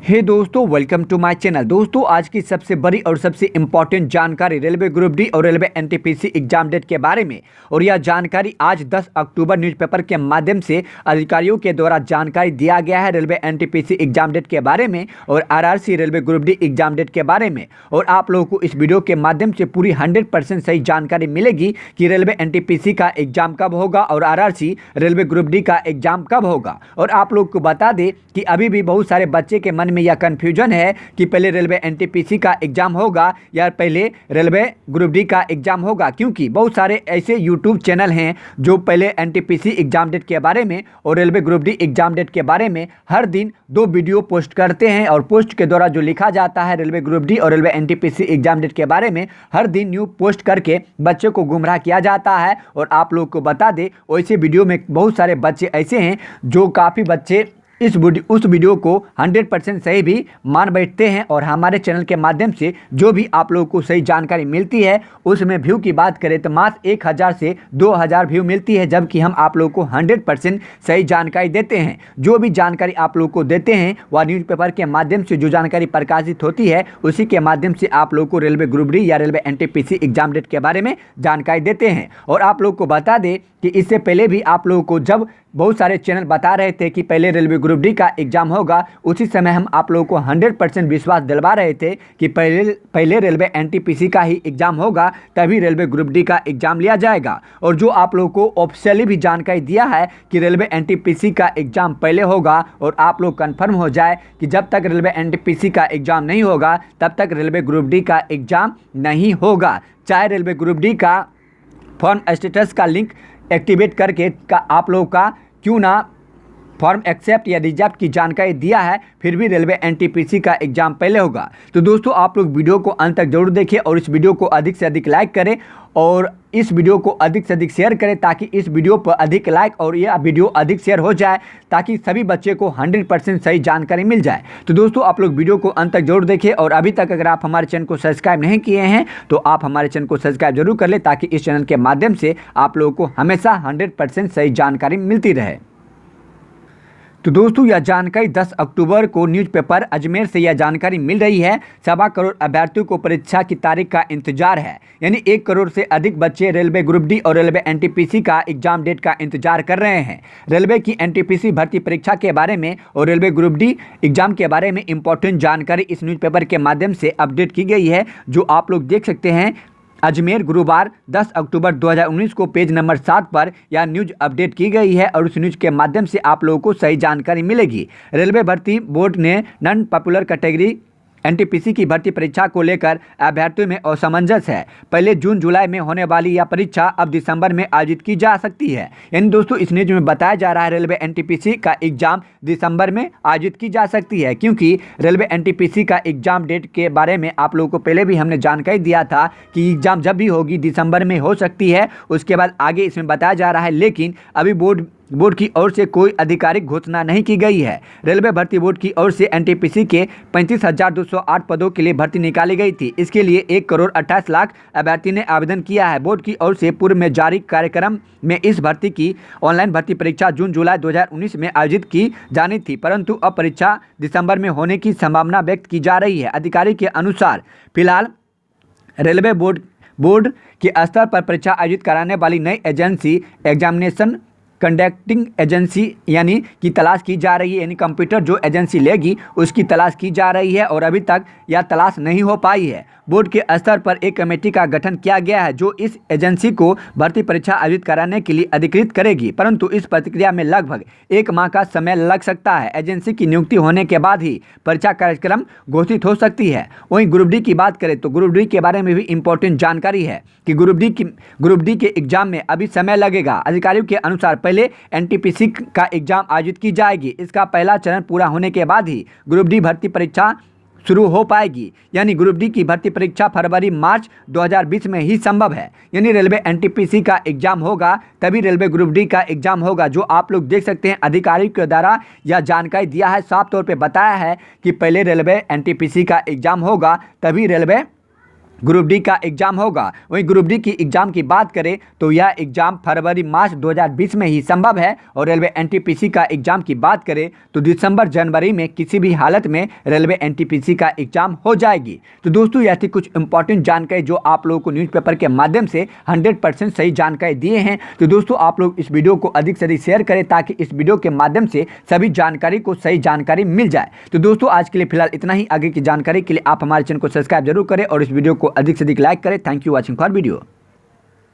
हे दोस्तों, welcome to my channel. दोस्तों, आज की सबसे बड़ी और सबसे इम्पॉर्टेंट जानकारी रेलवे ग्रुप डी और रेलवे एनटीपीसी एग्जाम डेट के बारे में। और यह जानकारी आज 10 अक्टूबर न्यूज़पेपर के माध्यम से अधिकारियों के द्वारा जानकारी दिया गया है रेलवे एनटीपीसी एग्जाम डेट के बारे में और RRC railway group D exam date के बारे में। और आप लोगों को इस वीडियो के माध्यम से पूरी 100% सही जानकारी मिलेगी कि रेलवे एनटीपीसी का एग्जाम कब होगा और आरआरसी रेलवे ग्रुप डी का एग्जाम कब होगा। और आप लोग को बता दें कि अभी भी बहुत सारे बच्चे के मन में यह कंफ्यूजन है कि पहले रेलवे एनटीपीसी का एग्जाम होगा या पहले रेलवे ग्रुप डी का एग्जाम होगा, क्योंकि बहुत सारे ऐसे यूट्यूब चैनल हैं जो पहले एनटीपीसी एग्जाम डेट के बारे में और railway group D exam date के बारे में हर दिन 2 वीडियो पोस्ट करते हैं। और पोस्ट के द्वारा जो लिखा जाता है रेलवे ग्रुप डी और रेलवे एनटीपीसी एग्जाम डेट के बारे में हर दिन न्यू पोस्ट करके बच्चों को गुमराह किया जाता है। और आप लोग को बता दें, वैसे वीडियो में बहुत सारे बच्चे ऐसे हैं जो काफ़ी बच्चे उस वीडियो को 100% सही भी मान बैठते हैं। और हमारे चैनल के माध्यम से जो भी आप लोगों को सही जानकारी मिलती है उसमें व्यू की बात करें तो मात्र 1000 से 2000 व्यू मिलती है, जबकि हम आप लोगों को 100% सही जानकारी देते हैं। जो भी जानकारी आप लोगों को देते हैं वह न्यूज़पेपर के माध्यम से जो जानकारी प्रकाशित होती है उसी के माध्यम से आप लोगों को रेलवे ग्रुप डी या रेलवे एनटीपीसी एग्जाम डेट के बारे में जानकारी देते हैं। और आप लोग को बता दें कि इससे पहले भी आप लोगों को जब बहुत सारे चैनल बता रहे थे कि पहले रेलवे ग्रुप डी का एग्जाम होगा, उसी समय हम आप लोगों को 100% विश्वास दिलवा रहे थे कि पहले रेलवे एनटीपीसी का ही एग्जाम होगा, तभी रेलवे ग्रुप डी का एग्जाम लिया जाएगा। और जो आप लोगों को ऑफिशियली भी जानकारी दिया है कि रेलवे एनटीपीसी का एग्जाम पहले होगा। और आप लोग कन्फर्म हो जाए कि जब तक रेलवे एनटीपीसी का एग्जाम नहीं होगा तब तक रेलवे ग्रुप डी का एग्जाम नहीं होगा। चाहे रेलवे ग्रुप डी का फॉर्म स्टेटस का लिंक एक्टिवेट करके आप लोगों का क्यों ना फॉर्म एक्सेप्ट या रिजेक्ट की जानकारी दिया है, फिर भी रेलवे एनटीपीसी का एग्जाम पहले होगा। तो दोस्तों, आप लोग वीडियो को अंत तक जरूर देखें और इस वीडियो को अधिक से अधिक लाइक करें और इस वीडियो को अधिक से अधिक शेयर करें, ताकि इस वीडियो पर अधिक लाइक और यह वीडियो अधिक शेयर हो जाए, ताकि सभी बच्चे को 100% सही जानकारी मिल जाए। तो दोस्तों, आप लोग वीडियो को अंत तक जरूर देखें और अभी तक अगर आप हमारे चैनल को सब्सक्राइब नहीं किए हैं तो आप हमारे चैनल को सब्सक्राइब जरूर कर लें, ताकि इस चैनल के माध्यम से आप लोगों को हमेशा 100% सही जानकारी मिलती रहे। तो दोस्तों, यह जानकारी 10 अक्टूबर को न्यूज़पेपर अजमेर से यह जानकारी मिल रही है। 1.25 करोड़ अभ्यर्थियों को परीक्षा की तारीख का इंतजार है, यानी 1 करोड़ से अधिक बच्चे रेलवे ग्रुप डी और रेलवे एनटीपीसी का एग्जाम डेट का इंतजार कर रहे हैं। रेलवे की एनटीपीसी भर्ती परीक्षा के बारे में और रेलवे ग्रुप डी एग्जाम के बारे में इंपॉर्टेंट जानकारी इस न्यूज़पेपर के माध्यम से अपडेट की गई है, जो आप लोग देख सकते हैं। अजमेर गुरुवार 10 अक्टूबर 2019 को पेज नंबर 7 पर यह न्यूज़ अपडेट की गई है और उस न्यूज़ के माध्यम से आप लोगों को सही जानकारी मिलेगी। रेलवे भर्ती बोर्ड ने नॉन पॉपुलर कैटेगरी एनटीपीसी की भर्ती परीक्षा को लेकर अभ्यर्थियों में असमंजस है। पहले जून जुलाई में होने वाली यह परीक्षा अब दिसंबर में आयोजित की जा सकती है। यानी दोस्तों, इस न्यूज में बताया जा रहा है रेलवे एनटीपीसी का एग्जाम दिसंबर में आयोजित की जा सकती है, क्योंकि रेलवे एनटीपीसी का एग्जाम डेट के बारे में आप लोगों को पहले भी हमने जानकारी दिया था कि एग्जाम जब भी होगी दिसंबर में हो सकती है। उसके बाद आगे इसमें बताया जा रहा है, लेकिन अभी बोर्ड की ओर से कोई आधिकारिक घोषणा नहीं की गई है। रेलवे भर्ती बोर्ड की ओर से एनटीपीसी के 35,208 पदों के लिए भर्ती निकाली गई थी। इसके लिए 1 करोड़ 28 लाख अभ्यर्थी ने आवेदन किया है। बोर्ड की ओर से पूर्व में जारी कार्यक्रम में इस भर्ती की ऑनलाइन भर्ती परीक्षा जून जुलाई 2019 में आयोजित की जानी थी, परंतु अब परीक्षा दिसंबर में होने की संभावना व्यक्त की जा रही है। अधिकारी के अनुसार फिलहाल रेलवे बोर्ड के स्तर पर परीक्षा आयोजित कराने वाली नई एजेंसी एग्जामिनेशन कंडक्टिंग एजेंसी यानी की तलाश की जा रही है। यानी कंप्यूटर जो एजेंसी लेगी उसकी तलाश की जा रही है और अभी तक यह तलाश नहीं हो पाई है। बोर्ड के स्तर पर एक कमेटी का गठन किया गया है जो इस एजेंसी को भर्ती परीक्षा आयोजित कराने के लिए अधिकृत करेगी, परंतु इस प्रक्रिया में लगभग 1 माह का समय लग सकता है। एजेंसी की नियुक्ति होने के बाद ही परीक्षा कार्यक्रम घोषित हो सकती है। वहीं ग्रुप डी की बात करें तो ग्रुप डी के बारे में भी इंपॉर्टेंट जानकारी है कि ग्रुप डी के एग्जाम में अभी समय लगेगा। अधिकारियों के अनुसार पहले एनटीपीसी का एग्जाम आयोजित की जाएगी। इसका पहला चरण पूरा होने के बाद ही ग्रुप डी भर्ती परीक्षा शुरू हो पाएगी। यानी ग्रुप डी की भर्ती परीक्षा फरवरी मार्च 2020 में ही संभव है। यानी रेलवे एनटीपीसी का एग्जाम होगा तभी रेलवे ग्रुप डी का एग्जाम होगा, जो आप लोग देख सकते हैं। अधिकारियों के द्वारा यह जानकारी दिया है, साफ तौर पे बताया है कि पहले रेलवे एनटीपीसी का एग्जाम होगा तभी रेलवे ग्रुप डी का एग्जाम होगा। वहीं ग्रुप डी की एग्जाम की बात करें तो यह एग्जाम फरवरी मार्च 2020 में ही संभव है और रेलवे एनटीपीसी का एग्जाम की बात करें तो दिसंबर जनवरी में किसी भी हालत में रेलवे एनटीपीसी का एग्जाम हो जाएगी। तो दोस्तों यह थी कुछ इंपॉर्टेंट जानकारी जो आप लोगों को न्यूज़पेपर के माध्यम से 100% सही जानकारी दिए हैं। तो दोस्तों आप लोग इस वीडियो को अधिक से अधिक शेयर करें ताकि इस वीडियो के माध्यम से सभी जानकारी को सही जानकारी मिल जाए। तो दोस्तों आज के लिए फिलहाल इतना ही। आगे की जानकारी के लिए आप हमारे चैनल को सब्सक्राइब जरूर करें और इस वीडियो को अधिक से अधिक लाइक करें। Thank you watching for video.